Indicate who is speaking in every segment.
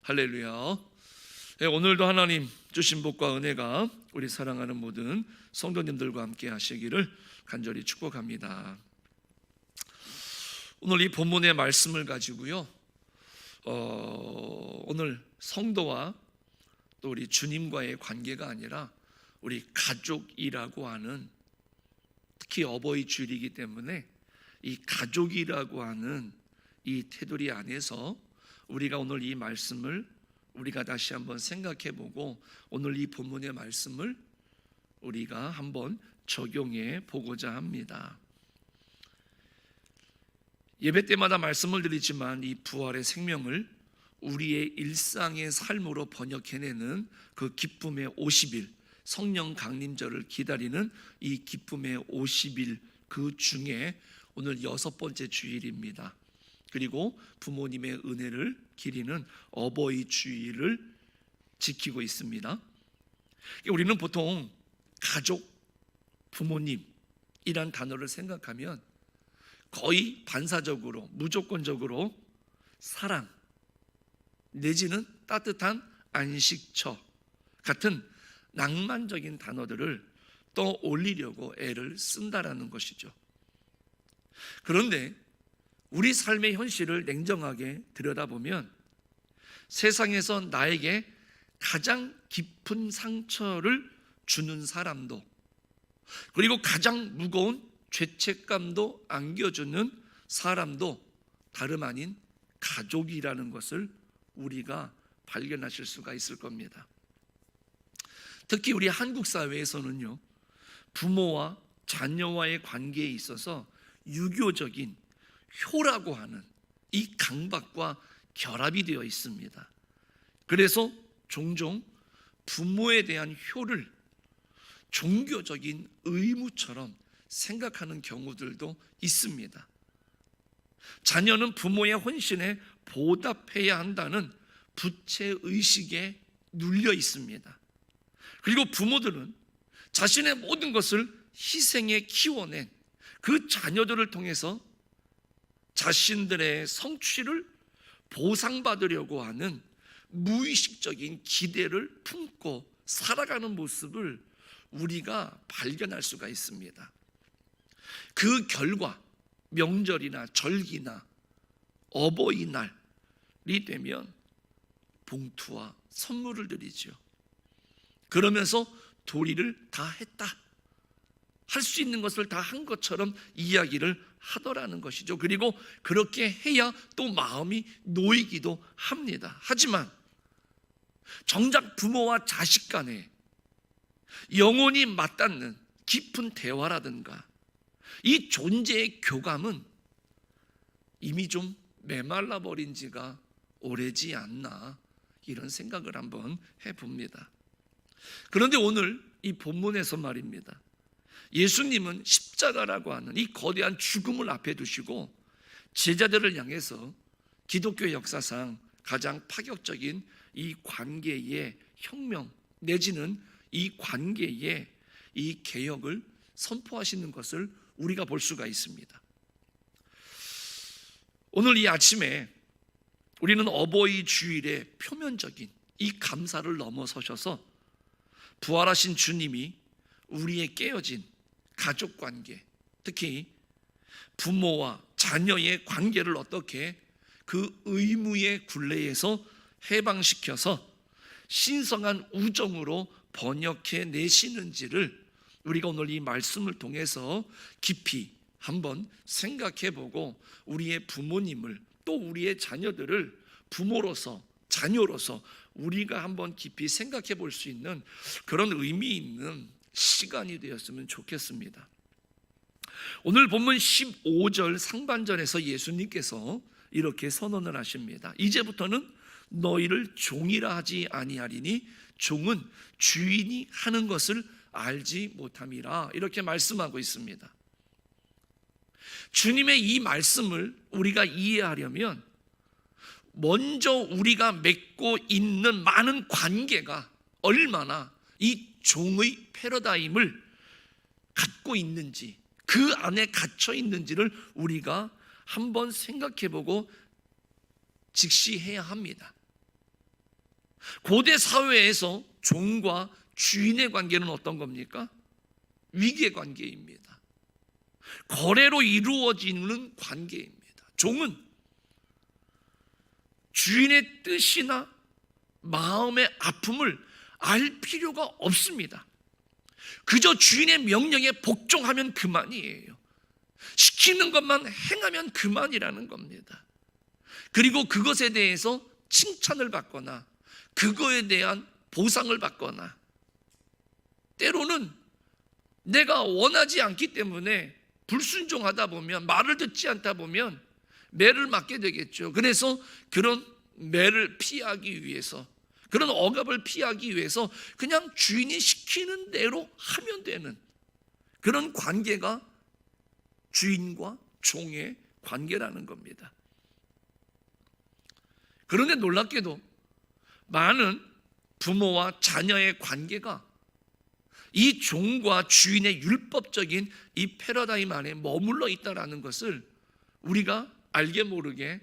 Speaker 1: 할렐루야. 네, 오늘도 하나님 주신 복과 은혜가 우리 사랑하는 모든 성도님들과 함께 하시기를 간절히 축복합니다. 오늘 이 본문의 말씀을 가지고요, 오늘 성도와 또 우리 주님과의 관계가 아니라 우리 가족이라고 하는, 특히 어버이 주일이기 때문에 이 가족이라고 하는 이 테두리 안에서 우리가 오늘 이 말씀을 우리가 다시 한번 생각해 보고 오늘 이 본문의 말씀을 우리가 한번 적용해 보고자 합니다. 예배 때마다 말씀을 드리지만 이 부활의 생명을 우리의 일상의 삶으로 번역해내는 그 기쁨의 50일, 성령 강림절을 기다리는 이 기쁨의 50일 그 중에 오늘 6번째 주일입니다. 그리고 부모님의 은혜를 기리는 어버이 주일을 지키고 있습니다. 우리는 보통 가족, 부모님이란 단어를 생각하면 거의 반사적으로, 무조건적으로 사랑 내지는 따뜻한 안식처 같은 낭만적인 단어들을 떠올리려고 애를 쓴다라는 것이죠. 그런데 우리 삶의 현실을 냉정하게 들여다보면 세상에서 나에게 가장 깊은 상처를 주는 사람도, 그리고 가장 무거운 죄책감도 안겨주는 사람도 다름 아닌 가족이라는 것을 우리가 발견하실 수가 있을 겁니다. 특히 우리 한국 사회에서는요, 부모와 자녀와의 관계에 있어서 유교적인 효라고 하는 이 강박과 결합이 되어 있습니다. 그래서 종종 부모에 대한 효를 종교적인 의무처럼 생각하는 경우들도 있습니다. 자녀는 부모의 헌신에 보답해야 한다는 부채의식에 눌려 있습니다. 그리고 부모들은 자신의 모든 것을 희생해 키워낸 그 자녀들을 통해서 자신들의 성취를 보상받으려고 하는 무의식적인 기대를 품고 살아가는 모습을 우리가 발견할 수가 있습니다. 그 결과 명절이나 절기나 어버이날이 되면 봉투와 선물을 드리죠. 그러면서 도리를 다 했다, 할 수 있는 것을 다 한 것처럼 이야기를 하더라는 것이죠. 그리고 그렇게 해야 또 마음이 놓이기도 합니다. 하지만 정작 부모와 자식 간에 영혼이 맞닿는 깊은 대화라든가 이 존재의 교감은 이미 좀 메말라 버린 지가 오래지 않나, 이런 생각을 한번 해봅니다. 그런데 오늘 이 본문에서 말입니다, 예수님은 십자가라고 하는 이 거대한 죽음을 앞에 두시고 제자들을 향해서 기독교 역사상 가장 파격적인 이 관계의 혁명 내지는 이 관계의 이 개혁을 선포하시는 것을 우리가 볼 수가 있습니다. 오늘 이 아침에 우리는 어버이 주일의 표면적인 이 감사를 넘어서셔서 부활하신 주님이 우리의 깨어진 가족관계, 특히 부모와 자녀의 관계를 어떻게 그 의무의 굴레에서 해방시켜서 신성한 우정으로 번역해 내시는지를 우리가 오늘 이 말씀을 통해서 깊이 한번 생각해 보고 우리의 부모님을 또 우리의 자녀들을 부모로서 자녀로서 우리가 한번 깊이 생각해 볼 수 있는 그런 의미 있는 시간이 되었으면 좋겠습니다. 오늘 본문 15절 상반절에서 예수님께서 이렇게 선언을 하십니다. 이제부터는 너희를 종이라 하지 아니하리니 종은 주인이 하는 것을 알지 못함이라, 이렇게 말씀하고 있습니다. 주님의 이 말씀을 우리가 이해하려면 먼저 우리가 맺고 있는 많은 관계가 얼마나 이 종의 패러다임을 갖고 있는지, 그 안에 갇혀 있는지를 우리가 한번 생각해 보고 직시해야 합니다. 고대 사회에서 종과 주인의 관계는 어떤 겁니까? 위계 관계입니다. 거래로 이루어지는 관계입니다. 종은 주인의 뜻이나 마음의 아픔을 알 필요가 없습니다. 그저 주인의 명령에 복종하면 그만이에요. 시키는 것만 행하면 그만이라는 겁니다. 그리고 그것에 대해서 칭찬을 받거나 그거에 대한 보상을 받거나, 때로는 내가 원하지 않기 때문에 불순종하다 보면, 말을 듣지 않다 보면 매를 맞게 되겠죠. 그래서 그런 매를 피하기 위해서, 그런 억압을 피하기 위해서 그냥 주인이 시키는 대로 하면 되는 그런 관계가 주인과 종의 관계라는 겁니다. 그런데 놀랍게도 많은 부모와 자녀의 관계가 이 종과 주인의 율법적인 이 패러다임 안에 머물러 있다는 것을 우리가 알게 모르게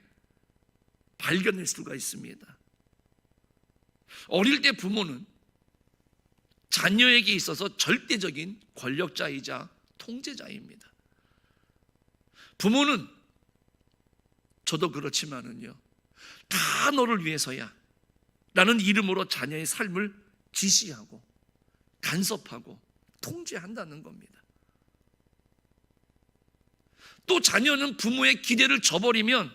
Speaker 1: 발견할 수가 있습니다. 어릴 때 부모는 자녀에게 있어서 절대적인 권력자이자 통제자입니다. 부모는, 저도 그렇지만은요, 다 너를 위해서야 라는 이름으로 자녀의 삶을 지시하고 간섭하고 통제한다는 겁니다. 또 자녀는 부모의 기대를 저버리면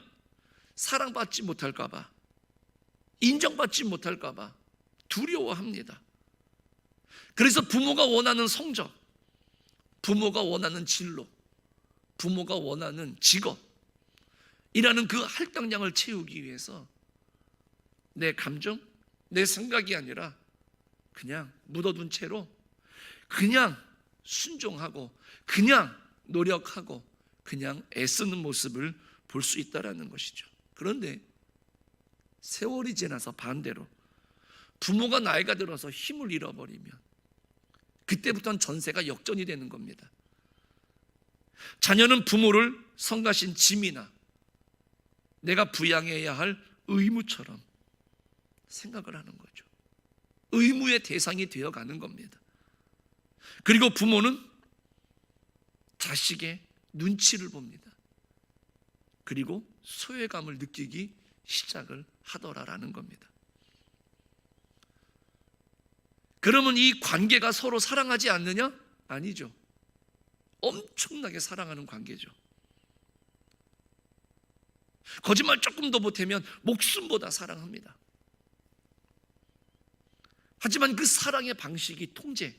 Speaker 1: 사랑받지 못할까 봐, 인정받지 못할까 봐 두려워합니다. 그래서 부모가 원하는 성적, 부모가 원하는 진로, 부모가 원하는 직업이라는 그 할당량을 채우기 위해서 내 감정, 내 생각이 아니라 그냥 묻어둔 채로 그냥 순종하고 그냥 노력하고 그냥 애쓰는 모습을 볼 수 있다는 것이죠. 그런데 세월이 지나서 반대로 부모가 나이가 들어서 힘을 잃어버리면 그때부터는 전세가 역전이 되는 겁니다. 자녀는 부모를 성가신 짐이나 내가 부양해야 할 의무처럼 생각을 하는 거죠. 의무의 대상이 되어가는 겁니다. 그리고 부모는 자식의 눈치를 봅니다. 그리고 소외감을 느끼기 시작을 하더라라는 겁니다. 그러면 이 관계가 서로 사랑하지 않느냐? 아니죠. 엄청나게 사랑하는 관계죠. 거짓말 조금 더 보태면 목숨보다 사랑합니다. 하지만 그 사랑의 방식이 통제,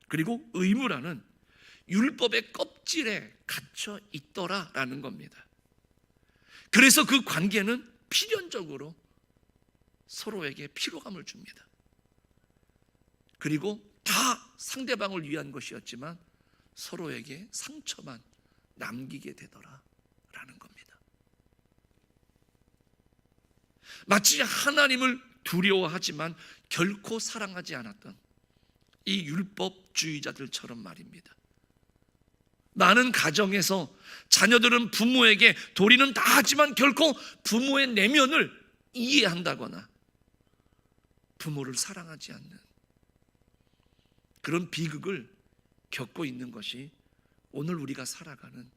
Speaker 1: 그리고 의무라는 율법의 껍질에 갇혀 있더라라는 겁니다. 그래서 그 관계는 필연적으로 서로에게 피로감을 줍니다. 그리고 다 상대방을 위한 것이었지만 서로에게 상처만 남기게 되더라라는 겁니다. 마치 하나님을 두려워하지만 결코 사랑하지 않았던 이 율법주의자들처럼 말입니다. 많은 가정에서 자녀들은 부모에게 도리는 다 하지만 결코 부모의 내면을 이해한다거나 부모를 사랑하지 않는 그런 비극을 겪고 있는 것이 오늘 우리가 살아가는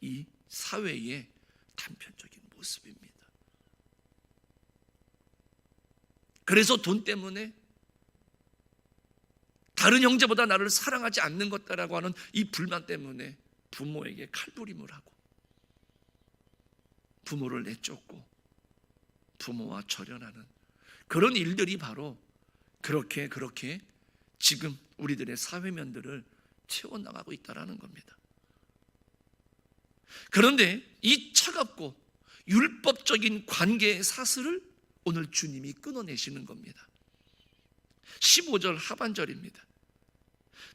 Speaker 1: 이 사회의 단편적인 모습입니다. 그래서 돈 때문에 다른 형제보다 나를 사랑하지 않는 것다라고 하는 이 불만 때문에 부모에게 칼부림을 하고 부모를 내쫓고 부모와 절연하는 그런 일들이 바로 그렇게 지금 우리들의 사회면들을 채워나가고 있다는 겁니다. 그런데 이 차갑고 율법적인 관계의 사슬을 오늘 주님이 끊어내시는 겁니다. 15절 하반절입니다.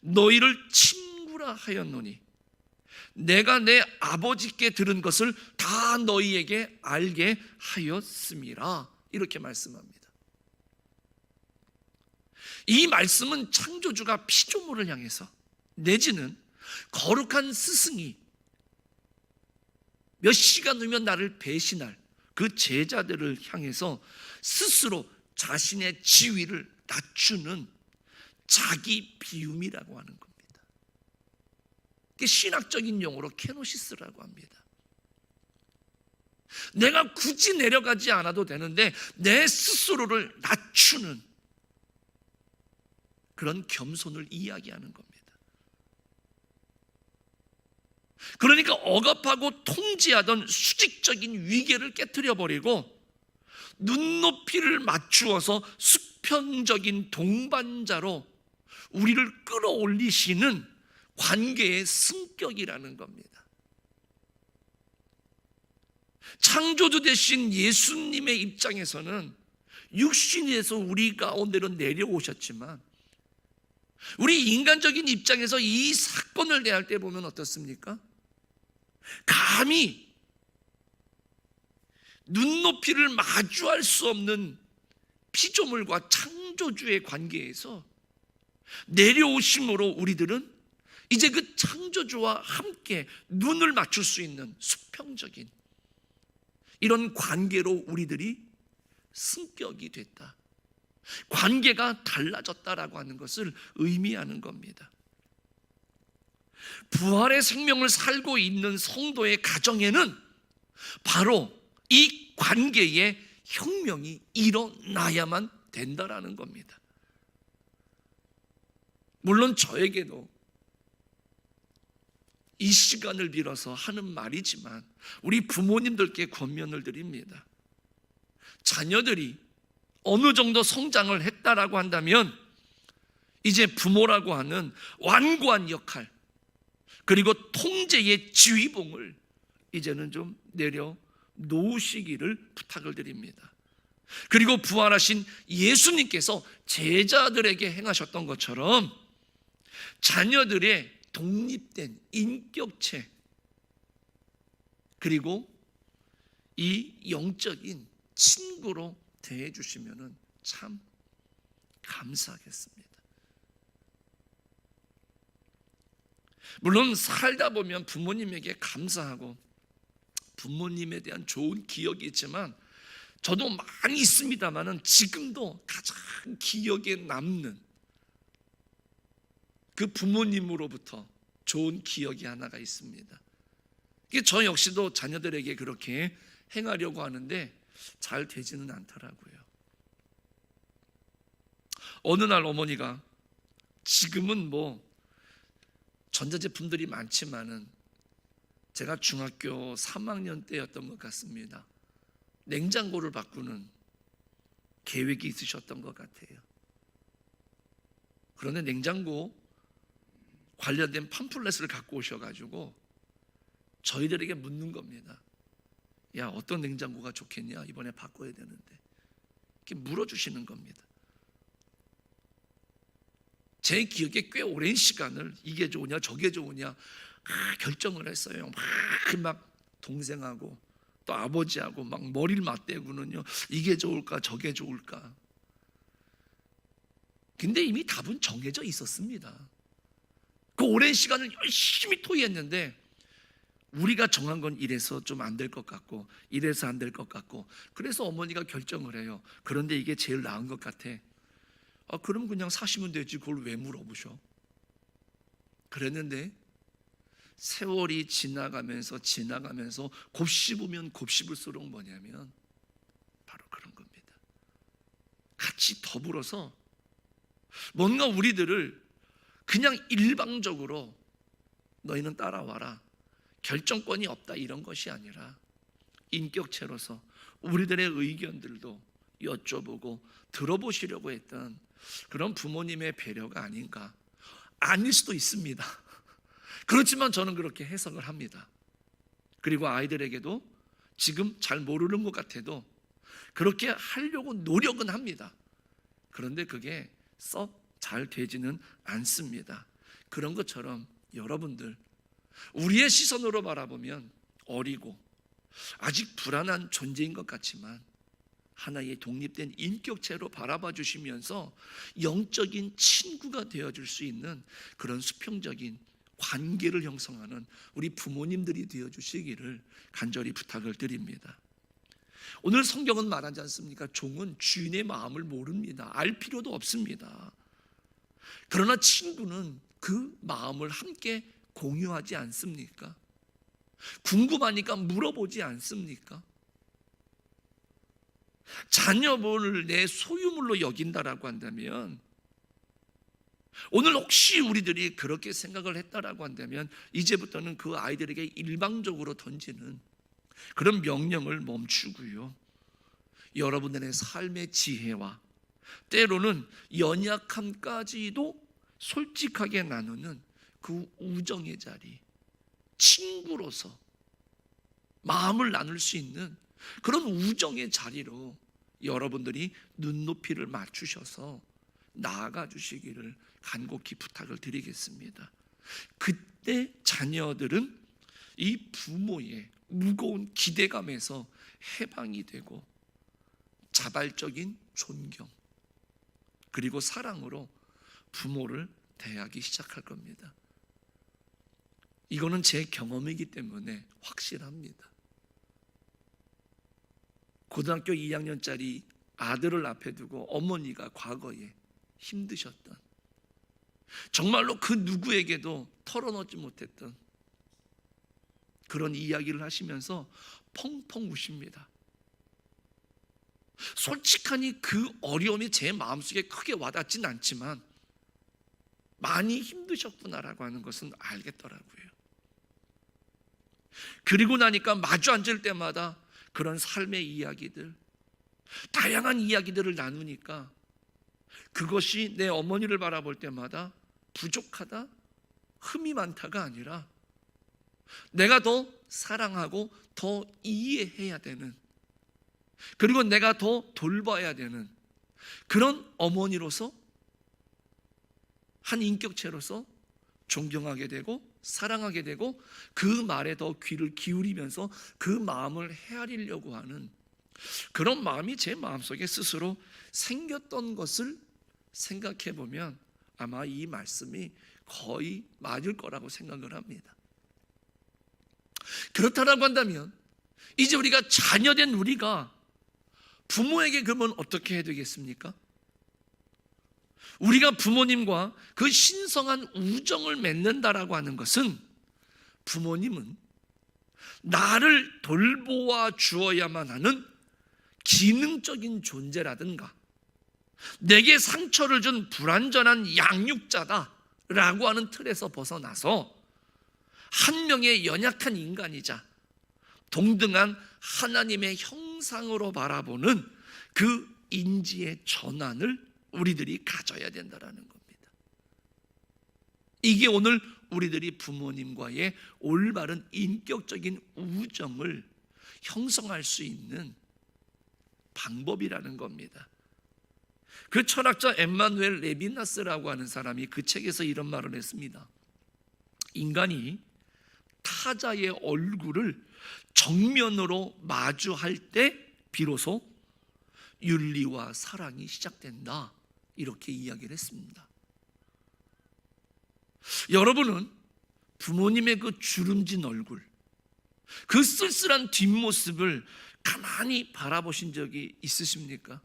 Speaker 1: 너희를 친구라 하였노니 내가 내 아버지께 들은 것을 다 너희에게 알게 하였음이라, 이렇게 말씀합니다. 이 말씀은 창조주가 피조물을 향해서, 내지는 거룩한 스승이 몇 시간 후면 나를 배신할 그 제자들을 향해서 스스로 자신의 지위를 낮추는 자기 비움이라고 하는 겁니다. 그게 신학적인 용어로 케노시스라고 합니다. 내가 굳이 내려가지 않아도 되는데 내 스스로를 낮추는 그런 겸손을 이야기하는 겁니다. 그러니까 억압하고 통제하던 수직적인 위계를 깨트려 버리고 눈높이를 맞추어서 수평적인 동반자로 우리를 끌어올리시는 관계의 승격이라는 겁니다. 창조주 되신 예수님의 입장에서는 육신에서 우리 가운데로 내려오셨지만 우리 인간적인 입장에서 이 사건을 대할 때 보면 어떻습니까? 감히 눈높이를 마주할 수 없는 피조물과 창조주의 관계에서 내려오심으로 우리들은 이제 그 창조주와 함께 눈을 맞출 수 있는 수평적인 이런 관계로 우리들이 승격이 됐다. 관계가 달라졌다라고 하는 것을 의미하는 겁니다. 부활의 생명을 살고 있는 성도의 가정에는 바로 이 관계의 혁명이 일어나야만 된다라는 겁니다. 물론 저에게도 이 시간을 빌어서 하는 말이지만 우리 부모님들께 권면을 드립니다. 자녀들이 어느 정도 성장을 했다라고 한다면 이제 부모라고 하는 완고한 역할 그리고 통제의 지휘봉을 이제는 좀 내려놓으시기를 부탁을 드립니다. 그리고 부활하신 예수님께서 제자들에게 행하셨던 것처럼 자녀들의 독립된 인격체 그리고 이 영적인 친구로 대해 주시면 참 감사하겠습니다. 물론 살다 보면 부모님에게 감사하고 부모님에 대한 좋은 기억이 있지만 저도 많이 있습니다만은 지금도 가장 기억에 남는 그 부모님으로부터 좋은 기억이 하나가 있습니다. 저 역시도 자녀들에게 그렇게 행하려고 하는데 잘 되지는 않더라고요. 어느 날 어머니가 지금은 전자제품들이 많지만은 제가 중학교 3학년 때였던 것 같습니다. 냉장고를 바꾸는 계획이 있으셨던 것 같아요. 그런데 냉장고 관련된 팜플렛을 갖고 오셔가지고 저희들에게 묻는 겁니다. 야, 어떤 냉장고가 좋겠냐? 이번에 바꿔야 되는데. 이렇게 물어주시는 겁니다. 제 기억에 꽤 오랜 시간을 이게 좋으냐 저게 좋으냐 결정을 했어요. 막 동생하고 또 아버지하고 막 머리를 맞대고는요. 이게 좋을까 저게 좋을까. 근데 이미 답은 정해져 있었습니다. 그 오랜 시간을 열심히 토의했는데 우리가 정한 건 이래서 좀 안 될 것 같고 이래서 안 될 것 같고 그래서 어머니가 결정을 해요. 그런데 이게 제일 나은 것 같아. 그럼 그냥 사시면 되지 그걸 왜 물어보셔? 그랬는데 세월이 지나가면서 곱씹으면 곱씹을수록 뭐냐면 바로 그런 겁니다. 같이 더불어서 뭔가 우리들을 그냥 일방적으로 너희는 따라와라 결정권이 없다 이런 것이 아니라 인격체로서 우리들의 의견들도 여쭤보고 들어보시려고 했던 그런 부모님의 배려가 아닌가. 아닐 수도 있습니다. 그렇지만 저는 그렇게 해석을 합니다. 그리고 아이들에게도 지금 잘 모르는 것 같아도 그렇게 하려고 노력은 합니다. 그런데 그게 썩 잘 되지는 않습니다. 그런 것처럼 여러분들 우리의 시선으로 바라보면 어리고 아직 불안한 존재인 것 같지만 하나의 독립된 인격체로 바라봐 주시면서 영적인 친구가 되어줄 수 있는 그런 수평적인 관계를 형성하는 우리 부모님들이 되어주시기를 간절히 부탁을 드립니다. 오늘 성경은 말하지 않습니까? 종은 주인의 마음을 모릅니다. 알 필요도 없습니다. 그러나 친구는 그 마음을 함께 공유하지 않습니까? 궁금하니까 물어보지 않습니까? 자녀를 내 소유물로 여긴다라고 한다면, 오늘 혹시 우리들이 그렇게 생각을 했다라고 한다면, 이제부터는 그 아이들에게 일방적으로 던지는 그런 명령을 멈추고요, 여러분들의 삶의 지혜와 때로는 연약함까지도 솔직하게 나누는 그 우정의 자리, 친구로서 마음을 나눌 수 있는 그런 우정의 자리로 여러분들이 눈높이를 맞추셔서 나아가 주시기를 간곡히 부탁을 드리겠습니다. 그때 자녀들은 이 부모의 무거운 기대감에서 해방이 되고 자발적인 존경 그리고 사랑으로 부모를 대하기 시작할 겁니다. 이거는 제 경험이기 때문에 확실합니다. 고등학교 2학년짜리 아들을 앞에 두고 어머니가 과거에 힘드셨던, 정말로 그 누구에게도 털어놓지 못했던 그런 이야기를 하시면서 펑펑 우십니다. 솔직하니 그 어려움이 제 마음속에 크게 와닿진 않지만 많이 힘드셨구나라고 하는 것은 알겠더라고요. 그리고 나니까 마주 앉을 때마다 그런 삶의 이야기들, 다양한 이야기들을 나누니까 그것이 내 어머니를 바라볼 때마다 부족하다, 흠이 많다가 아니라 내가 더 사랑하고 더 이해해야 되는, 그리고 내가 더 돌봐야 되는 그런 어머니로서, 한 인격체로서 존경하게 되고 사랑하게 되고 그 말에 더 귀를 기울이면서 그 마음을 헤아리려고 하는 그런 마음이 제 마음속에 스스로 생겼던 것을 생각해 보면 아마 이 말씀이 거의 맞을 거라고 생각을 합니다. 그렇다라고 한다면 이제 우리가 자녀된 우리가 부모에게 그러면 어떻게 해야 되겠습니까? 우리가 부모님과 그 신성한 우정을 맺는다라고 하는 것은, 부모님은 나를 돌보아 주어야만 하는 기능적인 존재라든가 내게 상처를 준 불완전한 양육자다라고 하는 틀에서 벗어나서 한 명의 연약한 인간이자 동등한 하나님의 형상으로 바라보는 그 인지의 전환을 우리들이 가져야 된다는 겁니다. 이게 오늘 우리들이 부모님과의 올바른 인격적인 우정을 형성할 수 있는 방법이라는 겁니다. 그 철학자 엠마누엘 레비나스라고 하는 사람이 그 책에서 이런 말을 했습니다. 인간이 타자의 얼굴을 정면으로 마주할 때 비로소 윤리와 사랑이 시작된다, 이렇게 이야기를 했습니다. 여러분은 부모님의 그 주름진 얼굴, 그 쓸쓸한 뒷모습을 가만히 바라보신 적이 있으십니까?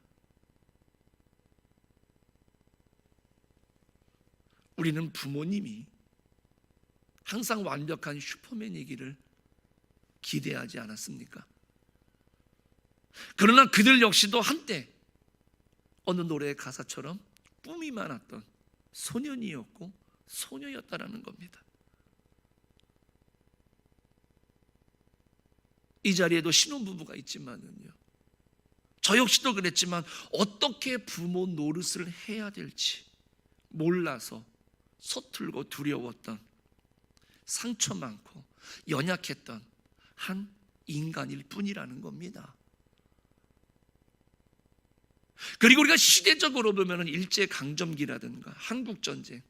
Speaker 1: 우리는 부모님이 항상 완벽한 슈퍼맨이기를 기대하지 않았습니까? 그러나 그들 역시도 한때 어느 노래의 가사처럼 꿈이 많았던 소년이었고 소녀였다라는 겁니다. 이 자리에도 신혼부부가 있지만은요, 저 역시도 그랬지만 어떻게 부모 노릇을 해야 될지 몰라서 서툴고 두려웠던, 상처 많고 연약했던 한 인간일 뿐이라는 겁니다. 그리고 우리가 시대적으로 보면 일제강점기라든가 한국전쟁,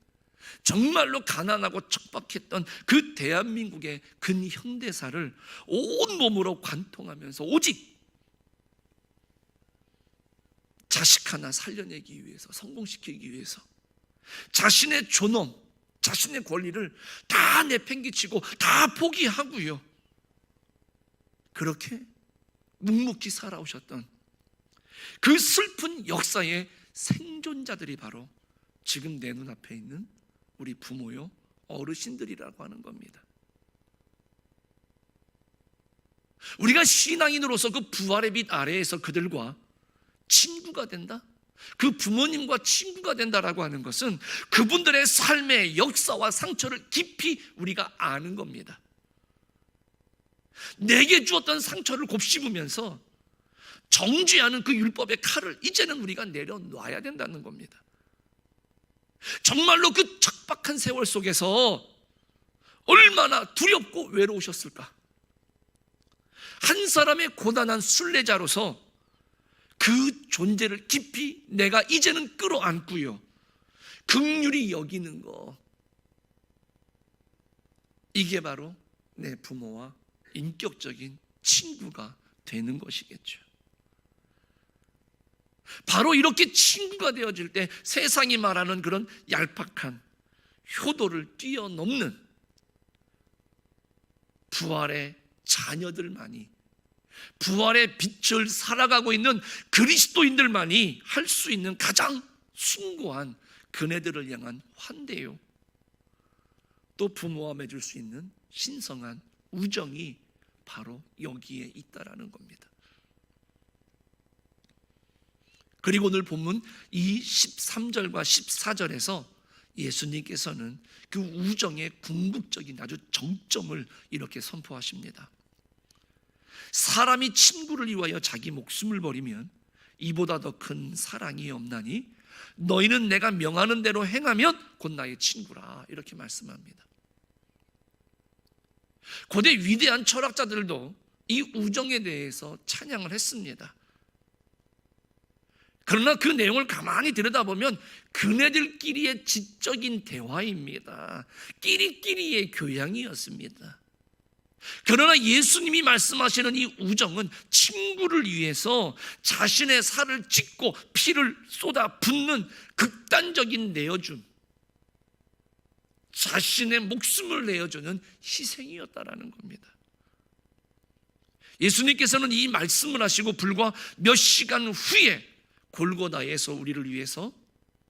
Speaker 1: 정말로 가난하고 척박했던 그 대한민국의 근현대사를 온몸으로 관통하면서 오직 자식 하나 살려내기 위해서, 성공시키기 위해서 자신의 존엄, 자신의 권리를 다 내팽개치고 다 포기하고요, 그렇게 묵묵히 살아오셨던 그 슬픈 역사의 생존자들이 바로 지금 내 눈앞에 있는 우리 부모요 어르신들이라고 하는 겁니다. 우리가 신앙인으로서 그 부활의 빛 아래에서 그들과 친구가 된다, 그 부모님과 친구가 된다라고 하는 것은 그분들의 삶의 역사와 상처를 깊이 우리가 아는 겁니다. 내게 주었던 상처를 곱씹으면서 정죄하는 그 율법의 칼을 이제는 우리가 내려놔야 된다는 겁니다. 정말로 그 척박한 세월 속에서 얼마나 두렵고 외로우셨을까. 한 사람의 고단한 순례자로서 그 존재를 깊이 내가 이제는 끌어안고요, 긍휼히 여기는 거, 이게 바로 내 부모와 인격적인 친구가 되는 것이겠죠. 바로 이렇게 친구가 되어질 때 세상이 말하는 그런 얄팍한 효도를 뛰어넘는 부활의 자녀들만이, 부활의 빛을 살아가고 있는 그리스도인들만이 할 수 있는 가장 숭고한 그네들을 향한 환대요, 또 부모와 맺을 수 있는 신성한 우정이 바로 여기에 있다라는 겁니다. 그리고 오늘 본문 이 13절과 14절에서 예수님께서는 그 우정의 궁극적인 아주 정점을 이렇게 선포하십니다. 사람이 친구를 위하여 자기 목숨을 버리면 이보다 더 큰 사랑이 없나니 너희는 내가 명하는 대로 행하면 곧 나의 친구라, 이렇게 말씀합니다. 고대 위대한 철학자들도 이 우정에 대해서 찬양을 했습니다. 그러나 그 내용을 가만히 들여다보면 그네들끼리의 지적인 대화입니다. 끼리끼리의 교양이었습니다. 그러나 예수님이 말씀하시는 이 우정은 친구를 위해서 자신의 살을 찢고 피를 쏟아 붓는 극단적인 내어줌, 자신의 목숨을 내어주는 희생이었다라는 겁니다. 예수님께서는 이 말씀을 하시고 불과 몇 시간 후에 골고다에서 우리를 위해서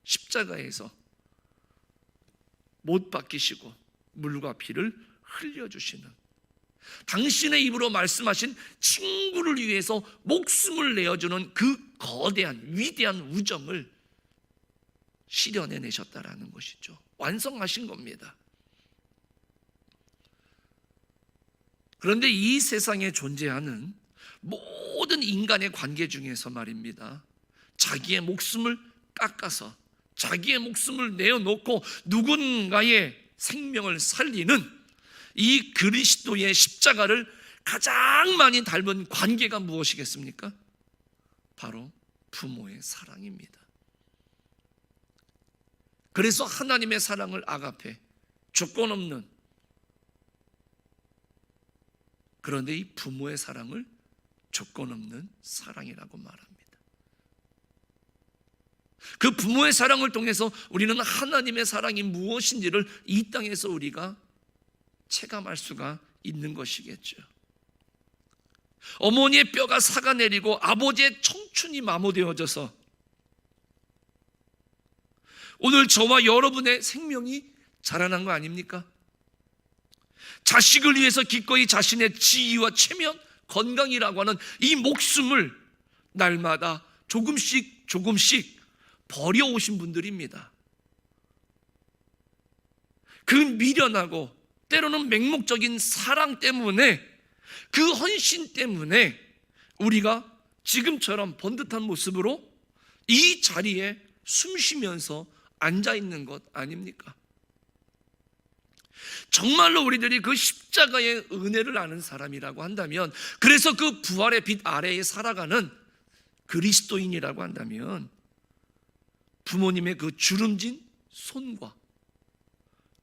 Speaker 1: 십자가에서 못 박히시고 물과 피를 흘려주시는, 당신의 입으로 말씀하신 친구를 위해서 목숨을 내어주는 그 거대한 위대한 우정을 실현해내셨다라는 것이죠. 완성하신 겁니다. 그런데 이 세상에 존재하는 모든 인간의 관계 중에서 말입니다, 자기의 목숨을 깎아서 자기의 목숨을 내어놓고 누군가의 생명을 살리는 이 그리스도의 십자가를 가장 많이 닮은 관계가 무엇이겠습니까? 바로 부모의 사랑입니다. 그래서 하나님의 사랑을 아가페, 조건 없는, 그런데 이 부모의 사랑을 조건 없는 사랑이라고 말합니다. 그 부모의 사랑을 통해서 우리는 하나님의 사랑이 무엇인지를 이 땅에서 우리가 체감할 수가 있는 것이겠죠. 어머니의 뼈가 삭아내리고 아버지의 청춘이 마모되어져서 오늘 저와 여러분의 생명이 자라난 거 아닙니까? 자식을 위해서 기꺼이 자신의 지위와 체면, 건강이라고 하는 이 목숨을 날마다 조금씩 버려오신 분들입니다. 그 미련하고 때로는 맹목적인 사랑 때문에, 그 헌신 때문에 우리가 지금처럼 번듯한 모습으로 이 자리에 숨쉬면서 앉아있는 것 아닙니까? 정말로 우리들이 그 십자가의 은혜를 아는 사람이라고 한다면, 그래서 그 부활의 빛 아래에 살아가는 그리스도인이라고 한다면, 부모님의 그 주름진 손과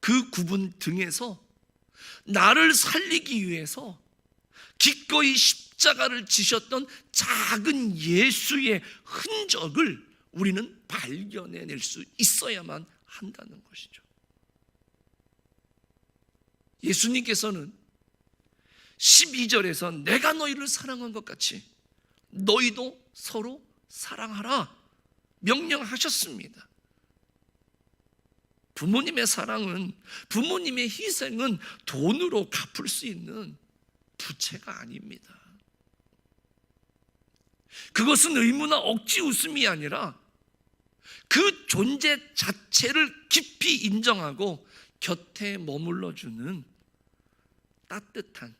Speaker 1: 그 굽은 등에서 나를 살리기 위해서 기꺼이 십자가를 지셨던 작은 예수의 흔적을 우리는 발견해낼 수 있어야만 한다는 것이죠. 예수님께서는 12절에서 내가 너희를 사랑한 것 같이 너희도 서로 사랑하라 명령하셨습니다. 부모님의 사랑은, 부모님의 희생은 돈으로 갚을 수 있는 부채가 아닙니다. 그것은 의무나 억지 웃음이 아니라 그 존재 자체를 깊이 인정하고 곁에 머물러주는 따뜻한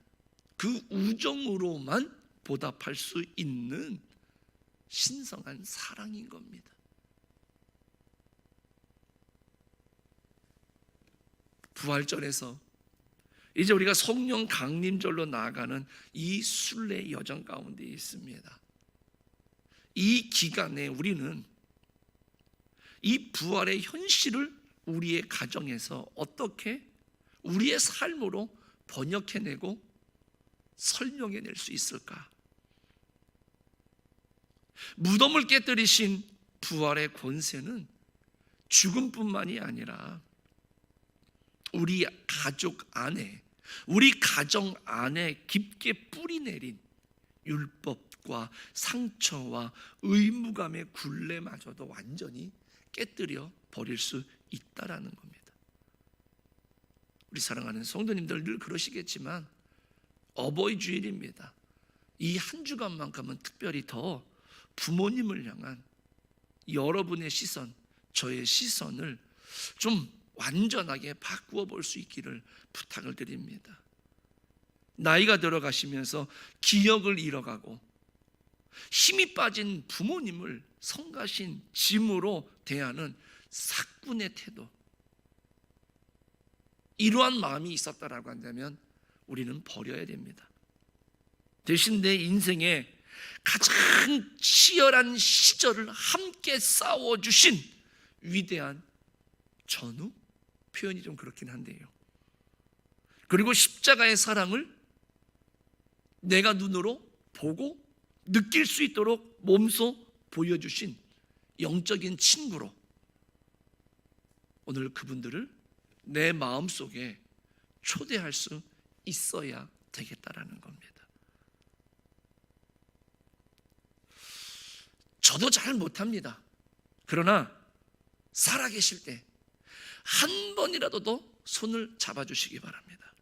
Speaker 1: 그 우정으로만 보답할 수 있는 신성한 사랑인 겁니다. 부활절에서 이제 우리가 성령 강림절로 나아가는 이 순례 여정 가운데 있습니다. 이 기간에 우리는 이 부활의 현실을 우리의 가정에서 어떻게 우리의 삶으로 번역해내고 설명해낼 수 있을까? 무덤을 깨뜨리신 부활의 권세는 죽음뿐만이 아니라 우리 가족 안에, 우리 가정 안에 깊게 뿌리내린 율법과 상처와 의무감의 굴레마저도 완전히 깨뜨려 버릴 수 있다라는 겁니다. 우리 사랑하는 성도님들 늘 그러시겠지만 어버이 주일입니다. 이 한 주간만큼은 특별히 더 부모님을 향한 여러분의 시선, 저의 시선을 좀 완전하게 바꾸어 볼 수 있기를 부탁을 드립니다. 나이가 들어가시면서 기억을 잃어가고 힘이 빠진 부모님을 성가신 짐으로 대하는 사꾼의 태도, 이러한 마음이 있었다라고 한다면 우리는 버려야 됩니다. 대신 내 인생에 가장 치열한 시절을 함께 싸워주신 위대한 전우? 표현이 좀 그렇긴 한데요. 그리고 십자가의 사랑을 내가 눈으로 보고 느낄 수 있도록 몸소 보여주신 영적인 친구로 오늘 그분들을 내 마음속에 초대할 수 있어야 되겠다라는 겁니다. 저도 잘 못합니다. 그러나 살아계실 때 한 번이라도 더 손을 잡아주시기 바랍니다.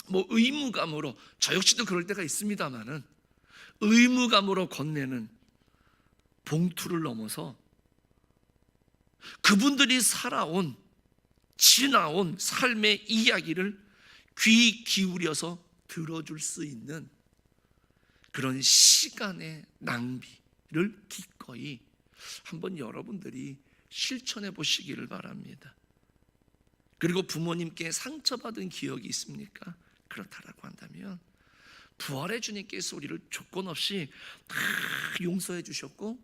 Speaker 1: 뭐 의무감으로, 저 역시도 그럴 때가 있습니다만은 의무감으로 건네는 봉투를 넘어서 그분들이 살아온, 지나온 삶의 이야기를 귀 기울여서 들어줄 수 있는 그런 시간의 낭비를 기꺼이 한번 여러분들이 실천해 보시기를 바랍니다. 그리고 부모님께 상처받은 기억이 있습니까? 그렇다라고 한다면 부활의 주님께서 우리를 조건 없이 다 용서해 주셨고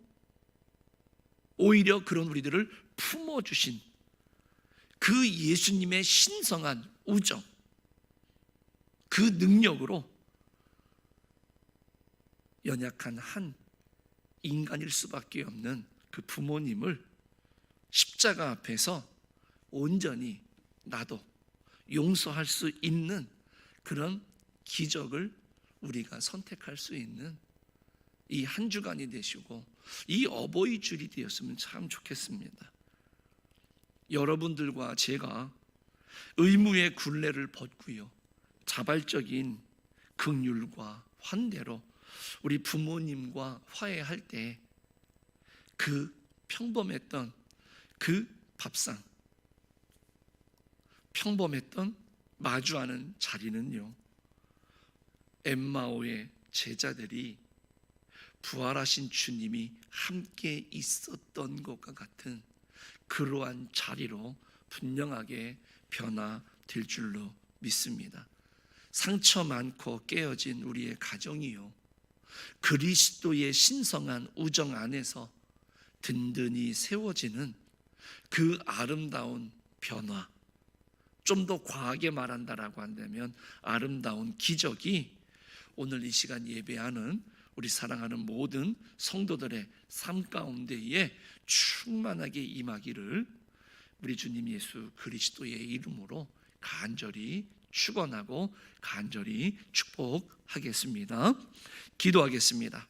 Speaker 1: 오히려 그런 우리들을 품어주신 그 예수님의 신성한 우정, 그 능력으로 연약한 한 인간일 수밖에 없는 그 부모님을 십자가 앞에서 온전히 나도 용서할 수 있는 그런 기적을 우리가 선택할 수 있는 이 한 주간이 되시고 이 어버이 주일이 되었으면 참 좋겠습니다. 여러분들과 제가 의무의 굴레를 벗고요, 자발적인 긍휼과 환대로 우리 부모님과 화해할 때 그 평범했던 그 밥상, 평범했던 마주하는 자리는요, 엠마오의 제자들이 부활하신 주님이 함께 있었던 것과 같은 그러한 자리로 분명하게 변화될 줄로 믿습니다. 상처 많고 깨어진 우리의 가정이요, 그리스도의 신성한 우정 안에서 든든히 세워지는 그 아름다운 변화, 좀 더 과하게 말한다라고 한다면 아름다운 기적이 오늘 이 시간 예배하는 우리 사랑하는 모든 성도들의 삶 가운데에 충만하게 임하기를 우리 주님 예수 그리스도의 이름으로 간절히 축원하고 간절히 축복하겠습니다. 기도하겠습니다.